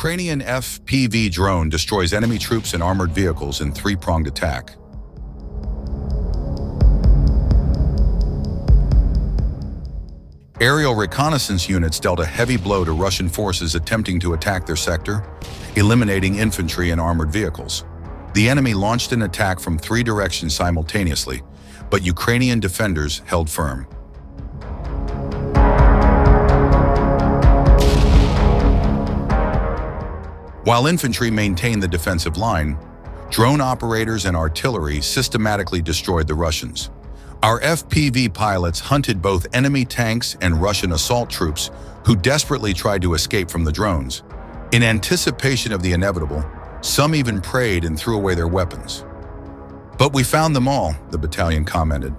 Ukrainian FPV drone destroys enemy troops and armored vehicles in three-pronged attack. Aerial reconnaissance units dealt a heavy blow to Russian forces attempting to attack their sector, eliminating infantry and armored vehicles. The enemy launched an attack from three directions simultaneously, but Ukrainian defenders held firm. While infantry maintained the defensive line, drone operators and artillery systematically destroyed the Russians. Our FPV pilots hunted both enemy tanks and Russian assault troops who desperately tried to escape from the drones. In anticipation of the inevitable, some even prayed and threw away their weapons. "But we found them all," the battalion commented.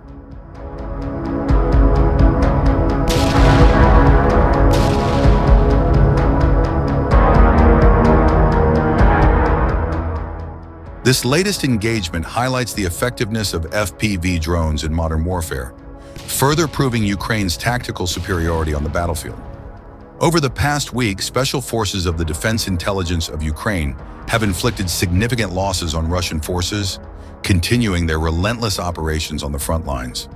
This latest engagement highlights the effectiveness of FPV drones in modern warfare, further proving Ukraine's tactical superiority on the battlefield. Over the past week, special forces of the Defense Intelligence of Ukraine have inflicted significant losses on Russian forces, continuing their relentless operations on the front lines.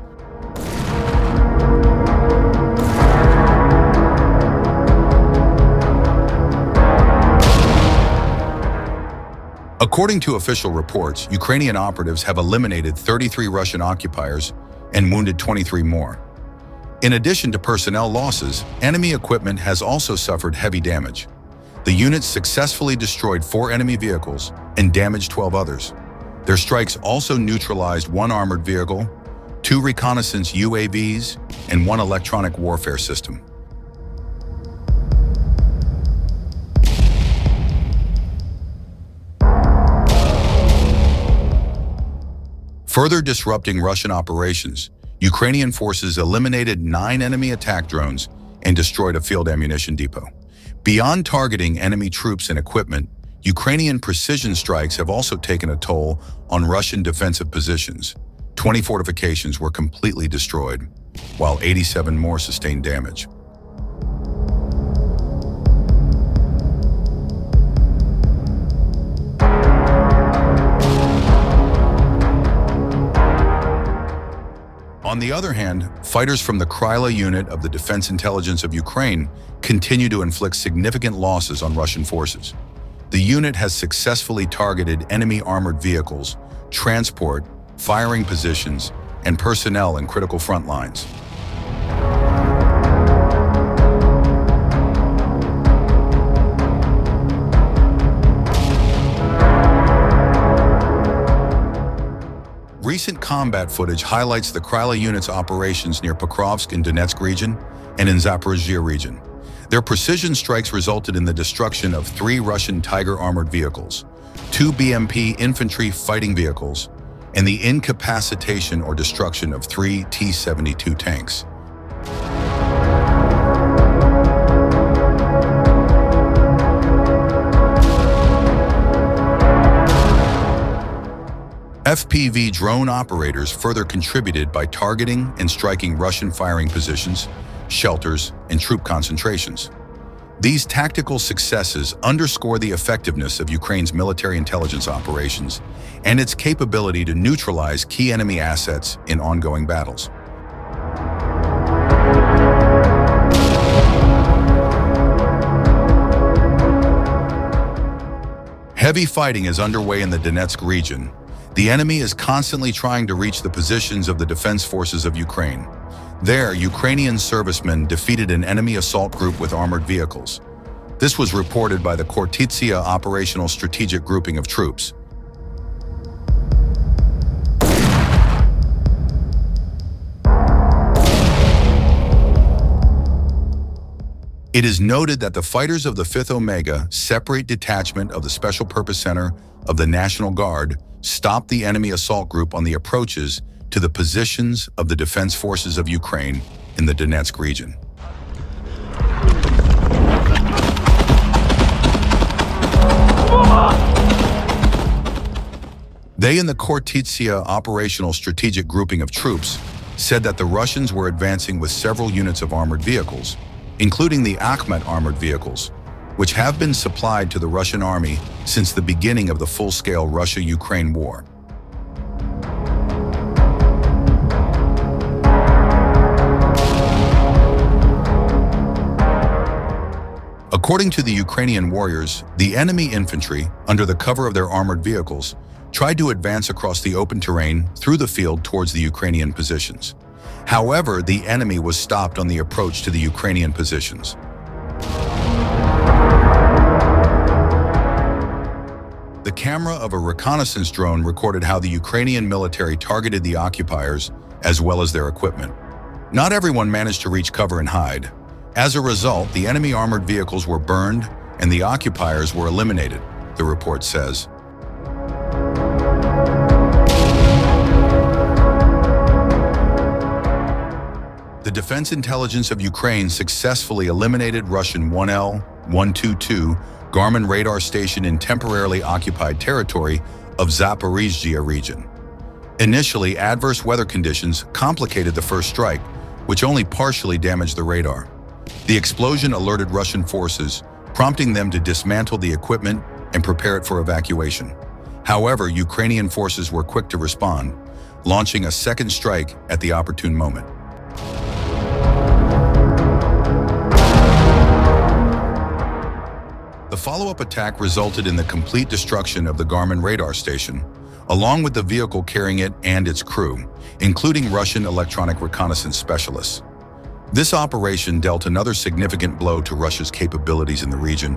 According to official reports, Ukrainian operatives have eliminated 33 Russian occupiers and wounded 23 more. In addition to personnel losses, enemy equipment has also suffered heavy damage. The units successfully destroyed 4 enemy vehicles and damaged 12 others. Their strikes also neutralized 1 armored vehicle, 2 reconnaissance UAVs, and 1 electronic warfare system. Further disrupting Russian operations, Ukrainian forces eliminated 9 enemy attack drones and destroyed a field ammunition depot. Beyond targeting enemy troops and equipment, Ukrainian precision strikes have also taken a toll on Russian defensive positions. 20 fortifications were completely destroyed, while 87 more sustained damage. On the other hand, fighters from the Kryla unit of the Defense Intelligence of Ukraine continue to inflict significant losses on Russian forces. The unit has successfully targeted enemy armored vehicles, transport, firing positions, and personnel in critical front lines. Recent combat footage highlights the Kryla unit's operations near Pokrovsk in Donetsk region and in Zaporizhzhia region. Their precision strikes resulted in the destruction of 3 Russian Tiger armored vehicles, 2 BMP infantry fighting vehicles, and the incapacitation or destruction of 3 T-72 tanks. FPV drone operators further contributed by targeting and striking Russian firing positions, shelters, and troop concentrations. These tactical successes underscore the effectiveness of Ukraine's military intelligence operations and its capability to neutralize key enemy assets in ongoing battles. Heavy fighting is underway in the Donetsk region. The enemy is constantly trying to reach the positions of the defense forces of Ukraine. There, Ukrainian servicemen defeated an enemy assault group with armored vehicles. This was reported by the Kryla Operational Strategic Grouping of Troops. It is noted that the fighters of the 5th Omega Separate Detachment of the Special Purpose Center of the National Guard stopped the enemy assault group on the approaches to the positions of the defense forces of Ukraine in the Donetsk region. They and the Kryla Operational Strategic Grouping of Troops said that the Russians were advancing with several units of armored vehicles, including the Akhmet armored vehicles, which have been supplied to the Russian army since the beginning of the full-scale Russia-Ukraine war. According to the Ukrainian warriors, the enemy infantry, under the cover of their armored vehicles, tried to advance across the open terrain through the field towards the Ukrainian positions. However, the enemy was stopped on the approach to the Ukrainian positions. The camera of a reconnaissance drone recorded how the Ukrainian military targeted the occupiers as well as their equipment. Not everyone managed to reach cover and hide. As a result, the enemy armored vehicles were burned and the occupiers were eliminated, the report says. The Defense Intelligence of Ukraine successfully eliminated Russian 1L-122 Garmin radar station in temporarily occupied territory of Zaporizhzhia region. Initially, adverse weather conditions complicated the first strike, which only partially damaged the radar. The explosion alerted Russian forces, prompting them to dismantle the equipment and prepare it for evacuation. However, Ukrainian forces were quick to respond, launching a second strike at the opportune moment. The follow-up attack resulted in the complete destruction of the Garmin radar station, along with the vehicle carrying it and its crew, including Russian electronic reconnaissance specialists. This operation dealt another significant blow to Russia's capabilities in the region,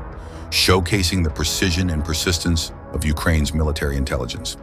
showcasing the precision and persistence of Ukraine's military intelligence.